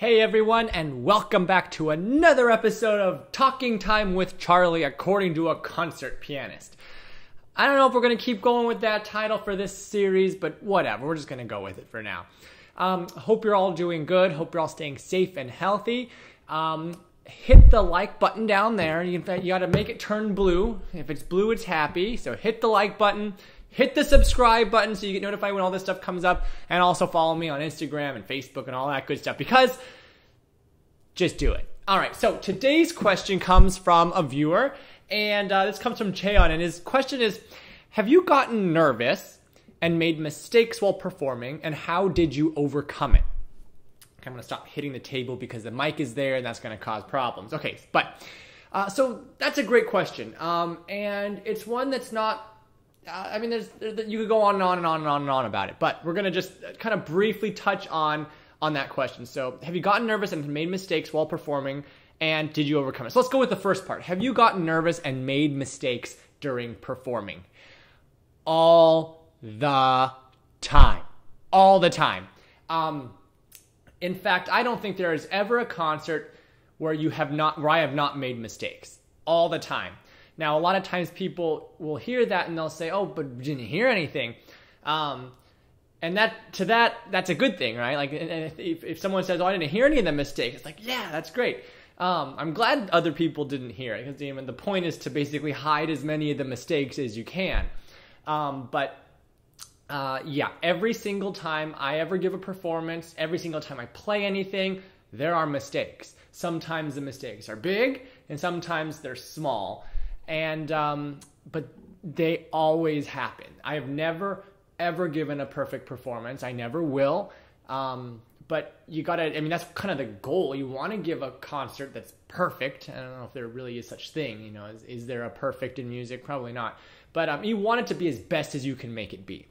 Hey everyone, and welcome back to another episode of Talking Time with Charlie according to a concert pianist. I don't know if we're going to keep going with that title for this series, but whatever, we're just going to go with it for now. Hope you're all doing good, hope you're all staying safe and healthy. Hit the like button down there. You got to make it turn blue. If it's blue, it's happy, so hit the like button. Hit the subscribe button so you get notified when all this stuff comes up. And also follow me on Instagram and Facebook and all that good stuff. Because just do it. Alright, so today's question comes from a viewer. And this comes from Cheon. And his question is, have you gotten nervous and made mistakes while performing? And how did you overcome it? Okay, I'm going to stop hitting the table because the mic is there and that's going to cause problems. Okay, but so that's a great question. And it's one that's not... you could go on and on and on and on and on about it, but we're going to just kind of briefly touch on that question. So, have you gotten nervous and made mistakes while performing, and did you overcome it? So, let's go with the first part. Have you gotten nervous and made mistakes during performing? All the time. All the time. In fact, I don't think there is ever a concert where I have not made mistakes. All the time. Now, a lot of times people will hear that and they'll say, oh, but you didn't hear anything. And that's a good thing, right? Like, if someone says, oh, I didn't hear any of the mistakes, it's like, yeah, that's great. I'm glad other people didn't hear it, because the point is to basically hide as many of the mistakes as you can. Yeah, every single time I ever give a performance, every single time I play anything, there are mistakes. Sometimes the mistakes are big, and sometimes they're small. And, but they always happen. I have never, ever given a perfect performance. I never will. But you gotta, that's kind of the goal. You want to give a concert that's perfect. I don't know if there really is such thing, is there a perfect in music? Probably not. But, you want it to be as best as you can make it be.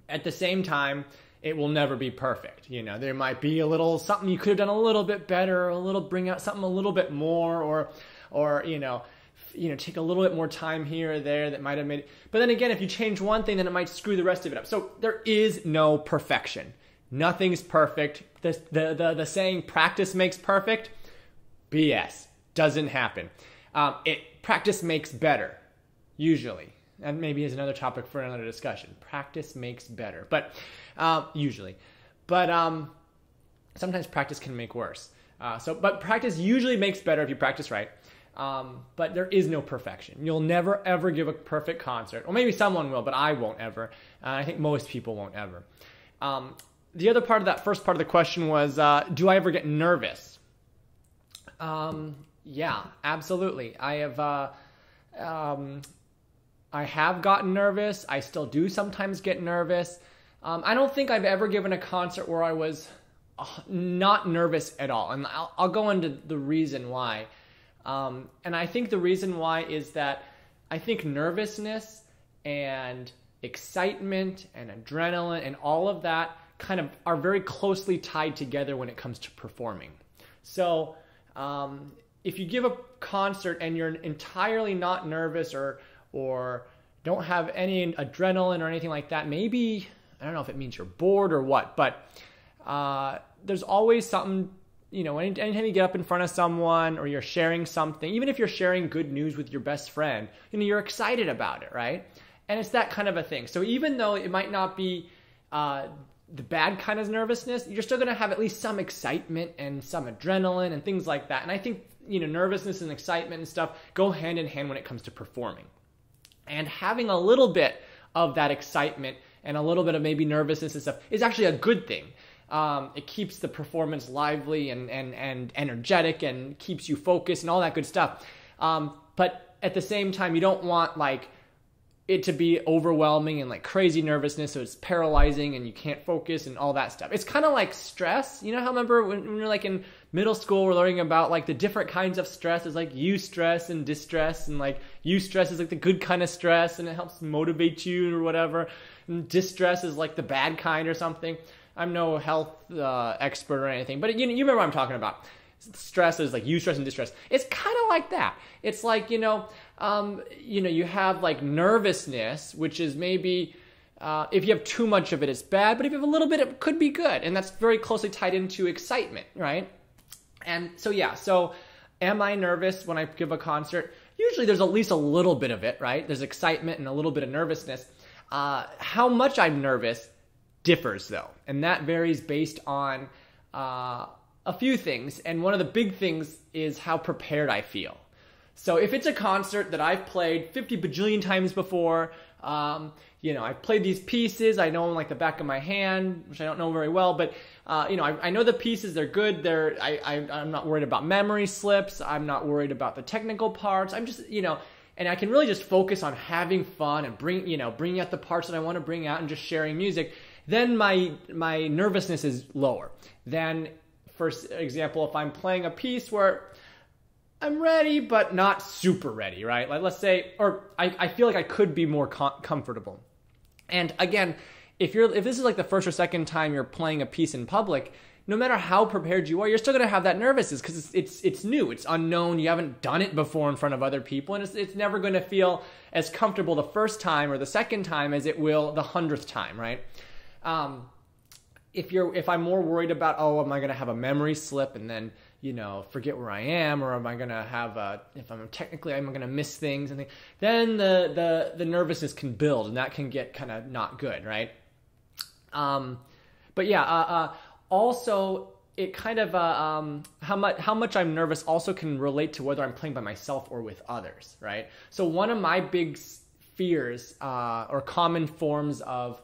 At the same time, it will never be perfect. There might be a little, something you could have done a little bit better, bring out something a little bit more, or take a little bit more time here or there that might have made it. But then again, if you change one thing, then it might screw the rest of it up. So there is no perfection. Nothing's perfect. The saying, practice makes perfect, BS. Doesn't happen. Practice makes better, usually. And maybe is another topic for another discussion. Practice makes better, but usually. But sometimes practice can make worse. But practice usually makes better if you practice right. But there is no perfection. You'll never, ever give a perfect concert. Or maybe someone will, but I won't ever. I think most people won't ever. The other part of that first part of the question was, do I ever get nervous? Yeah, absolutely. I have gotten nervous. I still do sometimes get nervous. I don't think I've ever given a concert where I was not nervous at all. And I'll go into the reason why. And I think the reason why is that I think nervousness and excitement and adrenaline and all of that kind of are very closely tied together when it comes to performing. So if you give a concert and you're entirely not nervous or don't have any adrenaline or anything like that, maybe, I don't know if it means you're bored or what, but there's always something. Anytime you get up in front of someone or you're sharing something, even if you're sharing good news with your best friend, you're excited about it, right? And it's that kind of a thing. So even though it might not be the bad kind of nervousness, you're still going to have at least some excitement and some adrenaline and things like that. And I think, nervousness and excitement and stuff go hand in hand when it comes to performing. And having a little bit of that excitement and a little bit of maybe nervousness and stuff is actually a good thing. It keeps the performance lively and energetic and keeps you focused and all that good stuff. But at the same time, you don't want it to be overwhelming and crazy nervousness, so it's paralyzing and you can't focus and all that stuff. It's kind of like stress. How remember when you're in middle school, we're learning about the different kinds of stress. There's eustress and distress, and eustress is the good kind of stress and it helps motivate you or whatever. And distress is the bad kind or something. I'm no health expert or anything, but you remember what I'm talking about. Stress is eustress and distress. It's kind of like that. It's you have nervousness, which is maybe If you have too much of it, it's bad, but if you have a little bit, it could be good. And that's very closely tied into excitement, right? And so, yeah, so am I nervous when I give a concert? Usually there's at least a little bit of it, right? There's excitement and a little bit of nervousness. How much I'm nervous differs, though. And that varies based on a few things. And one of the big things is how prepared I feel. So if it's a concert that I've played 50 bajillion times before, I've played these pieces, I know them like the back of my hand, which I don't know very well, but I know the pieces, they're good, I'm not worried about memory slips, I'm not worried about the technical parts, I'm just, and I can really just focus on having fun and bringing out the parts that I want to bring out and just sharing music, then my nervousness is lower. Then, for example, if I'm playing a piece where I'm ready, but not super ready, right? Like, let's say, or I feel like I could be more comfortable. And again, if this is like the first or second time you're playing a piece in public, no matter how prepared you are, you're still going to have that nervousness because it's new, it's unknown, you haven't done it before in front of other people, and it's never going to feel as comfortable the first time or the second time as it will the 100th time, right? If I'm more worried about, am I going to have a memory slip and then forget where I am, or am I going to have if I'm going to miss things, and then the nervousness can build, and that can get kind of not good, right? But yeah, also it kind of how much I'm nervous also can relate to whether I'm playing by myself or with others, right? So one of my big fears or common forms of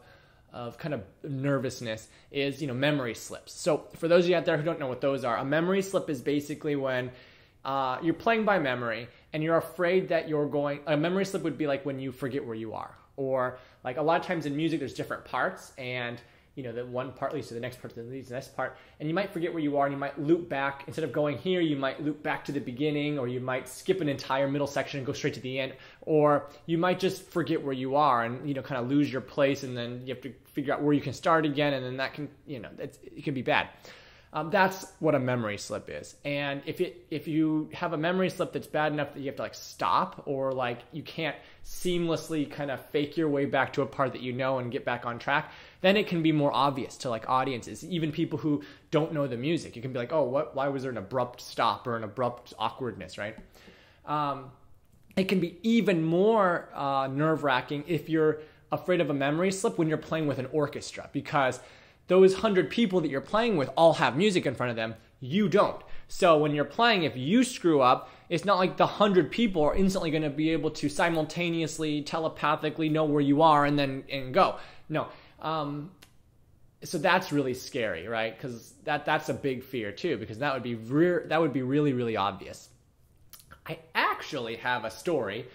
kind of nervousness is, memory slips. So for those of you out there who don't know what those are, a memory slip is basically when you're playing by memory and you're afraid that a memory slip would be like when you forget where you are. Or like a lot of times in music, there's different parts, and the one part leads to the next part, that leads to the next part, and you might forget where you are, and you might loop back. Instead of going here, you might loop back to the beginning, or you might skip an entire middle section and go straight to the end, or you might just forget where you are and kind of lose your place, and then you have to figure out where you can start again, and then that can it can be bad. That's what a memory slip is. And if you have a memory slip that's bad enough that you have to stop, or you can't seamlessly kind of fake your way back to a part that and get back on track, then it can be more obvious to audiences, even people who don't know the music. You can be like, why was there an abrupt stop or an abrupt awkwardness, right? It can be even more nerve-wracking if you're afraid of a memory slip when you're playing with an orchestra, because those 100 people that you're playing with all have music in front of them. You don't. So when you're playing, if you screw up, it's not like the 100 people are instantly going to be able to simultaneously, telepathically know where you are and go. No. So that's really scary, right? Because that's a big fear too, because that would be really, really obvious. I actually have a story.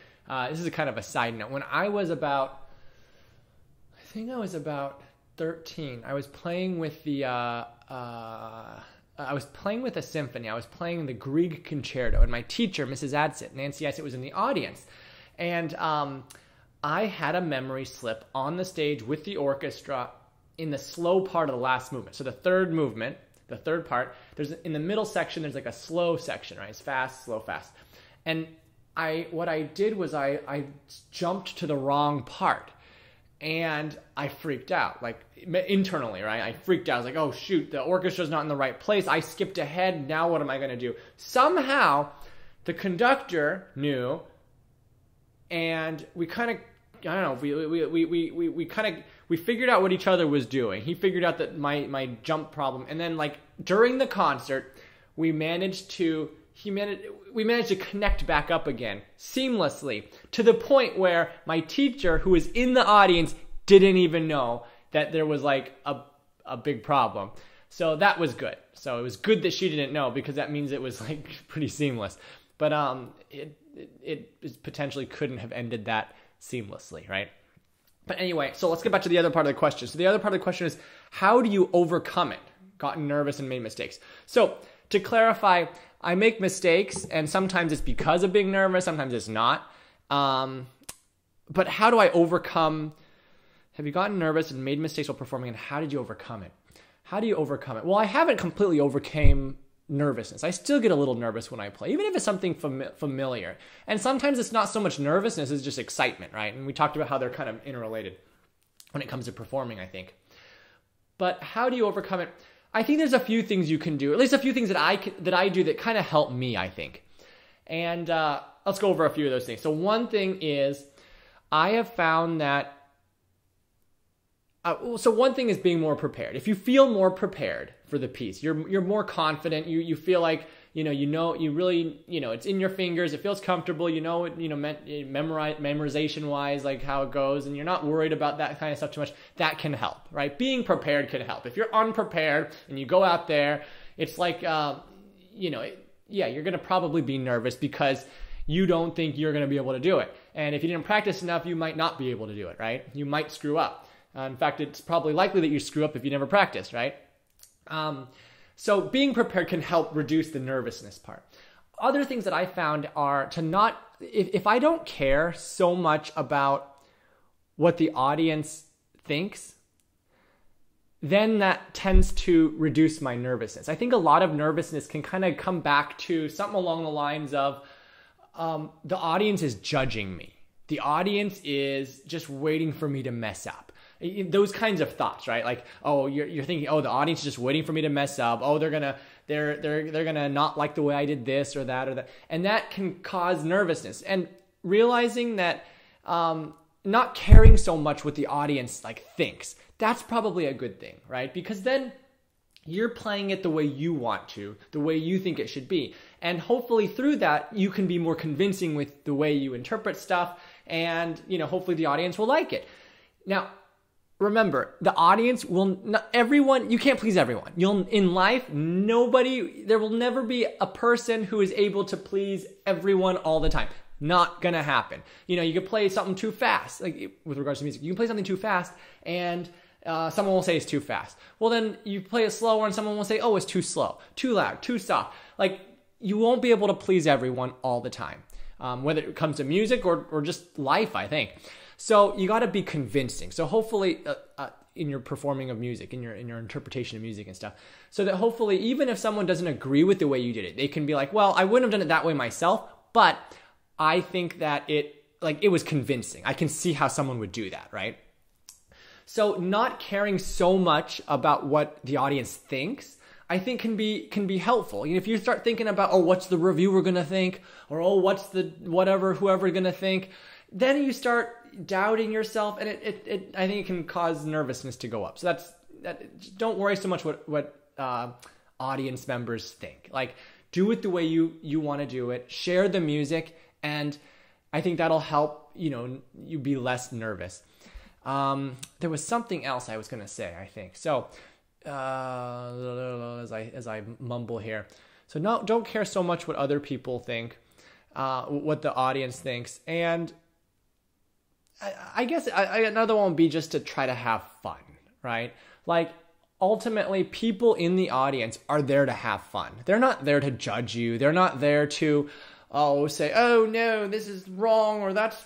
This is a kind of a side note. When I was about 13, I was playing with a symphony. I was playing the Grieg Concerto, and my teacher, Mrs. Adsit, Nancy Adsit, was in the audience. And I had a memory slip on the stage with the orchestra in the slow part of the last movement. So the third movement, the third part, in the middle section, there's a slow section, right? It's fast, slow, fast. And what I did was I jumped to the wrong part. And I freaked out, internally, right? I freaked out. I was like, oh, shoot, the orchestra's not in the right place. I skipped ahead. Now what am I going to do? Somehow, the conductor knew, and we kind of, I don't know, we figured out what each other was doing. He figured out that my jump problem. And then, during the concert, we managed to connect back up again seamlessly, to the point where my teacher, who was in the audience, didn't even know that there was a big problem. So that was good. So it was good that she didn't know, because that means it was pretty seamless. But it potentially couldn't have ended that seamlessly, right? But anyway, so let's get back to the other part of the question. So the other part of the question is, how do you overcome it? Gotten nervous and made mistakes. So to clarify, I make mistakes, and sometimes it's because of being nervous, sometimes it's not. But how do I overcome? Have you gotten nervous and made mistakes while performing, and how did you overcome it? How do you overcome it? Well, I haven't completely overcame nervousness. I still get a little nervous when I play, even if it's something familiar. And sometimes it's not so much nervousness, it's just excitement, right? And we talked about how they're kind of interrelated. when it comes to performing, I think. But how do you overcome it? I think there's a few things you can do, at least a few things that I do that kind of help me, I think. And let's go over a few of those things. So one thing is, I have found that, so one thing is being more prepared. If you feel more prepared for the piece, you're more confident, you feel like, you really, it's in your fingers, it feels comfortable, memorization wise, like how it goes, and you're not worried about that kind of stuff too much. That can help, right? Being prepared can help. If you're unprepared and you go out there, it's like, you're going to probably be nervous because you don't think you're going to be able to do it. And if you didn't practice enough, you might not be able to do it, right? You might screw up. In fact, it's probably likely that you screw up if you never practice, right? So being prepared can help reduce the nervousness part. Other things that I found are to not, if I don't care so much about what the audience thinks, then that tends to reduce my nervousness. I think a lot of nervousness can kind of come back to something along the lines of the audience is judging me. The audience is just waiting for me to mess up. Those kinds of thoughts, right? Like, oh, you're thinking, oh, the audience is just waiting for me to mess up. Oh, they're gonna not like the way I did this or that, and that can cause nervousness. And realizing that not caring so much what the audience thinks, that's probably a good thing, right? Because then you're playing it the way you want to, the way you think it should be. And hopefully through that, you can be more convincing with the way you interpret stuff, and hopefully the audience will like it. Now, remember, the audience will not, everyone, you can't please everyone. In life, there will never be a person who is able to please everyone all the time. Not gonna happen. You could play something too fast, like with regards to music. You can play something too fast and someone will say it's too fast. Well, then you play it slower and someone will say, oh, it's too slow, too loud, too soft. Like, you won't be able to please everyone all the time, whether it comes to music or just life, I think. So you got to be convincing. So hopefully in your performing of music, in your interpretation of music and stuff, so that hopefully even if someone doesn't agree with the way you did it, they can be like, well, I wouldn't have done it that way myself, but I think that it was convincing. I can see how someone would do that, right? So not caring so much about what the audience thinks, I think can be helpful. If you start thinking about, oh, what's the reviewer gonna think, or oh, what's the whoever gonna think, then you start doubting yourself, and I think it can cause nervousness to go up. So don't worry so much what audience members think. Like, do it the way you want to do it. Share the music, and I think that'll help you be less nervous. There was something else I was gonna say, I think. So as I mumble here, so don't care so much what other people think, what the audience thinks, and I guess another one would be just to try to have fun, right? Like, ultimately, people in the audience are there to have fun. They're not there to judge you. They're not there to say, oh no, this is wrong, or that's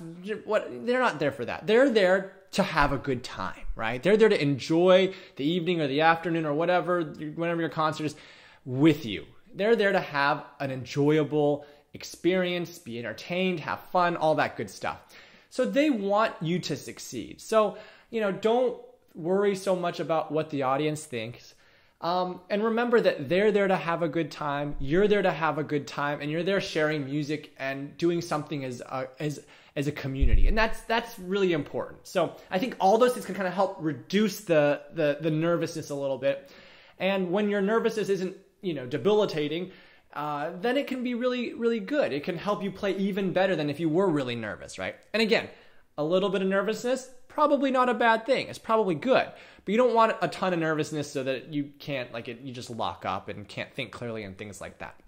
what. They're not there for that. They're there to have a good time, right? They're there to enjoy the evening or the afternoon or whenever your concert is with you. They're there to have an enjoyable experience, be entertained, have fun, all that good stuff. So they want you to succeed. So, don't worry so much about what the audience thinks. And remember that they're there to have a good time. You're there to have a good time, and you're there sharing music and doing something as a community. And that's really important. So I think all those things can kind of help reduce the nervousness a little bit. And when your nervousness isn't, debilitating, then it can be really, really good. It can help you play even better than if you were really nervous, right? And again, a little bit of nervousness, probably not a bad thing. It's probably good. But you don't want a ton of nervousness so that you can't, you just lock up and can't think clearly and things like that.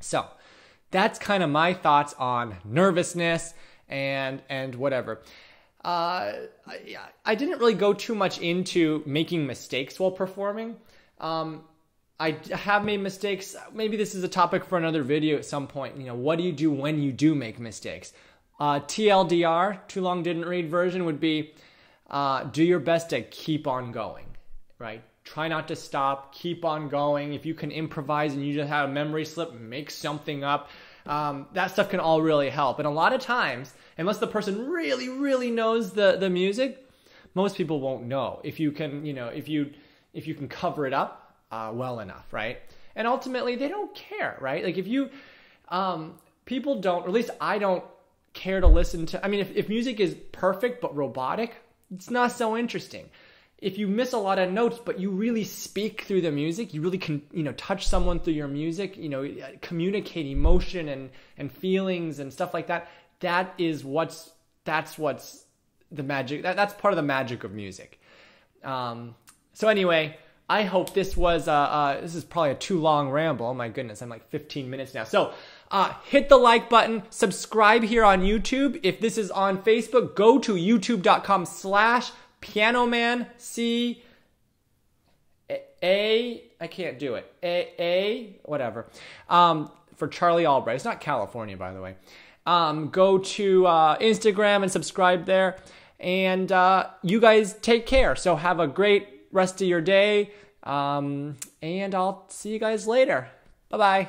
So that's kind of my thoughts on nervousness and whatever. I didn't really go too much into making mistakes while performing. I have made mistakes. Maybe this is a topic for another video at some point. What do you do when you do make mistakes? TLDR, too long didn't read version, would be do your best to keep on going, right? Try not to stop, keep on going. If you can improvise and you just have a memory slip, make something up. That stuff can all really help. And a lot of times, unless the person really, really knows the music, most people won't know if you can, if you can cover it up well enough, right? And ultimately, they don't care, right? Like if you, people don't, or at least I don't care to listen to. I mean, if music is perfect but robotic, it's not so interesting. If you miss a lot of notes, but you really speak through the music, you really can, touch someone through your music, communicate emotion and feelings and stuff like that. That's what's the magic. That's part of the magic of music. So anyway, I hope this was, this is probably a too long ramble. Oh my goodness, I'm like 15 minutes now. So hit the like button, subscribe here on YouTube. If this is on Facebook, go to youtube.com/pianoman, I can't do it. Whatever. For Charlie Albright. It's not California, by the way. Go to Instagram and subscribe there. And you guys take care. So have a great rest of your day. And I'll see you guys later. Bye-bye.